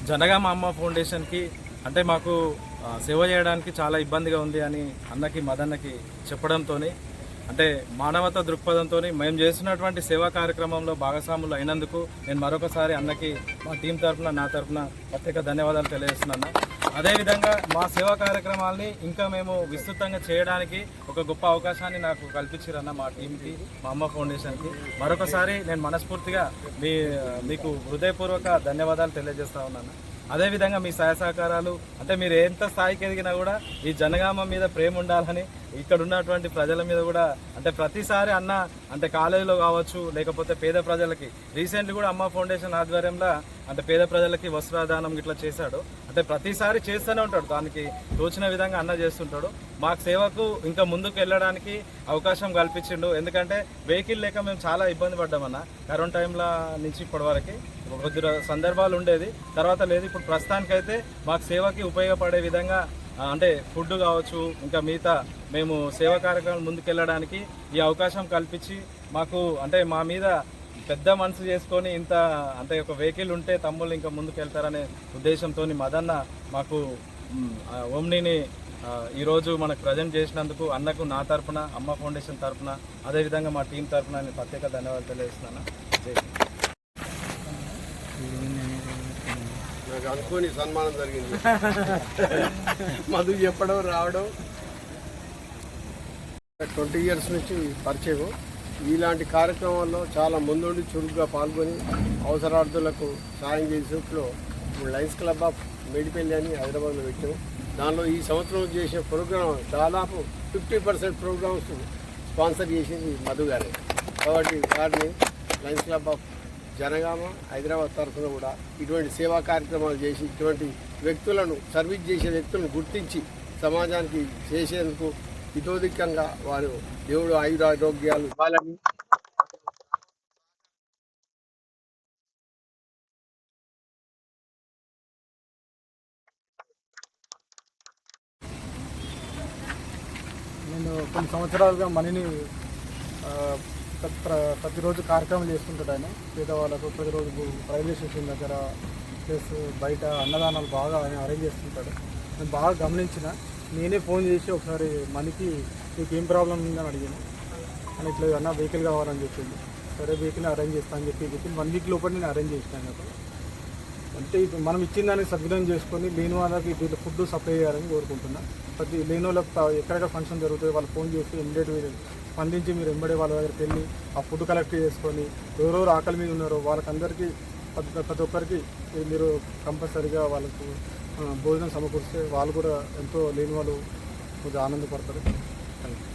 జనగామ అమ్మ ఫౌండేషన్కి అంటే మాకు సేవ చేయడానికి చాలా ఇబ్బందిగా ఉంది అని అన్నకి మదన్నకి చెప్పడంతో అంటే మానవతా దృక్పథంతో మేము చేస్తున్నటువంటి సేవా కార్యక్రమంలో భాగస్వాములు అయినందుకు నేను మరొకసారి అన్నకి మా టీం తరఫున నా తరఫున ప్రత్యేక ధన్యవాదాలు తెలియజేస్తున్నాను. అదేవిధంగా మా సేవా కార్యక్రమాలని ఇంకా మేము విస్తృతంగా చేయడానికి ఒక గొప్ప అవకాశాన్ని నాకు కల్పించారన్న మా టీంకి, మా అమ్మ ఫౌండేషన్కి మరొకసారి నేను మనస్ఫూర్తిగా మీకు హృదయపూర్వక ధన్యవాదాలు తెలియజేస్తా ఉన్నాను. అదేవిధంగా మీ సహాయ సహకారాలు అంటే మీరు ఎంత స్థాయికి ఎదిగినా కూడా ఈ జనగామ మీద ప్రేమ ఉండాలని ఇక్కడ ఉన్నటువంటి ప్రజల మీద కూడా అంటే ప్రతిసారి అన్న అంటే కాలేజీలో కావచ్చు లేకపోతే పేద ప్రజలకి రీసెంట్లీ కూడా అమ్మ ఫౌండేషన్ ఆధ్వర్యంలో అంటే పేద ప్రజలకి వస్త్రదానం ఇట్లా చేశాడు. అంటే ప్రతిసారి చేస్తూనే ఉంటాడు, దానికి తోచిన విధంగా అన్న చేస్తుంటాడు. మాకు సేవకు ఇంకా ముందుకు వెళ్ళడానికి అవకాశం కల్పించిండు. ఎందుకంటే వెహికల్ లేక మేము చాలా ఇబ్బంది పడ్డామన్న కరోనా టైంలో నుంచి ఇప్పటి వరకు కొద్ది సందర్భాలు ఉండేది, తర్వాత లేదు. ఇప్పుడు ప్రస్తుతానికైతే మాకు సేవకి ఉపయోగపడే విధంగా అంటే ఫుడ్ కావచ్చు ఇంకా మిగతా మేము సేవా కార్యక్రమాలు ముందుకెళ్ళడానికి ఈ అవకాశం కల్పించి మాకు అంటే మా మీద పెద్ద మనసు చేసుకొని ఇంత అంటే ఒక వెహికల్ ఉంటే తమ్ముళ్ళు ఇంకా ముందుకు వెళ్తారనే ఉద్దేశంతో మదన్న మాకు ఓమ్నీని ఈరోజు మనకు ప్రజెంట్ చేసినందుకు అన్నకు నా తరఫున అమ్మ ఫౌండేషన్ తరఫున అదేవిధంగా మా టీం తరఫున నేను ప్రత్యేక ధన్యవాదాలు తెలియజేస్తున్నాను. నాకు అనుకోని సన్మానం జరిగింది. మధు చెప్పడం రావడం 20 years నుంచి పరిచయం. ఇలాంటి కార్యక్రమాల్లో చాలా ముందుండి చురుగ్గా పాల్గొని అవసరార్థులకు సాయం చేసేట్లో లయన్స్ క్లబ్ ఆఫ్ మేడిపల్లి అని హైదరాబాద్లో పెట్టాము. దానిలో ఈ సంవత్సరం చేసే ప్రోగ్రాం దాదాపు 50% ప్రోగ్రామ్స్ స్పాన్సర్ చేసింది మధు గారే. కాబట్టి వారిని Lions Club of Jangaon Hyderabad తరఫున కూడా ఇటువంటి సేవా కార్యక్రమాలు చేసి ఇటువంటి వ్యక్తులను సర్వీస్ చేసే వ్యక్తులను గుర్తించి సమాజానికి చేసేందుకు ఇతోధికంగా వారు దేవుడు ఆయురారోగ్యాలు ఇవ్వాలని నేను కొన్ని సంవత్సరాలుగా మనీని ప్రతిరోజు కార్యక్రమం చేస్తుంటాడు ఆయన. పేదవాళ్ళకు ప్రతిరోజు రైల్వే స్టేషన్ దగ్గర ప్లస్ బయట అన్నదానాలు బాగా ఆయన అరేంజ్ చేస్తుంటాడు. నేను బాగా గమనించిన, నేనే ఫోన్ చేసి ఒకసారి మనకి మీకు ఏం ప్రాబ్లం ఉందని అడిగాను. అని ఇట్లా అన్న వెహికల్ కావాలని చెప్పింది. సరే వెహికల్ అరేంజ్ చేస్తాను చెప్పి 1 week లోపల నేను అరేంజ్ చేసినాను కదా. అంటే ఇప్పుడు మనం ఇచ్చిన దాన్ని సద్వినియోగం చేసుకొని లేని వాళ్ళకి వీళ్ళు ఫుడ్ సప్లై చేయాలని కోరుకుంటున్నా. ప్రతి లేని వాళ్ళకి ఎక్కడెక్కడ ఫంక్షన్ జరుగుతుంది వాళ్ళు ఫోన్ చేసి ఇమ్మీడియట్గా స్పందించి మీరు వెంబడే వాళ్ళ దగ్గరికి వెళ్ళి ఆ ఫుడ్ కలెక్ట్ చేసుకొని ఎవరెవరు ఆకలి మీద ఉన్నారో వాళ్ళకందరికీ ప్రతి ఒక్కరికి మీరు కంపల్సరీగా వాళ్ళకు భోజనం సమకూరిస్తే వాళ్ళు కూడా ఎంతో లేని వాళ్ళు కొంచెం ఆనందపడతారు. Thank you.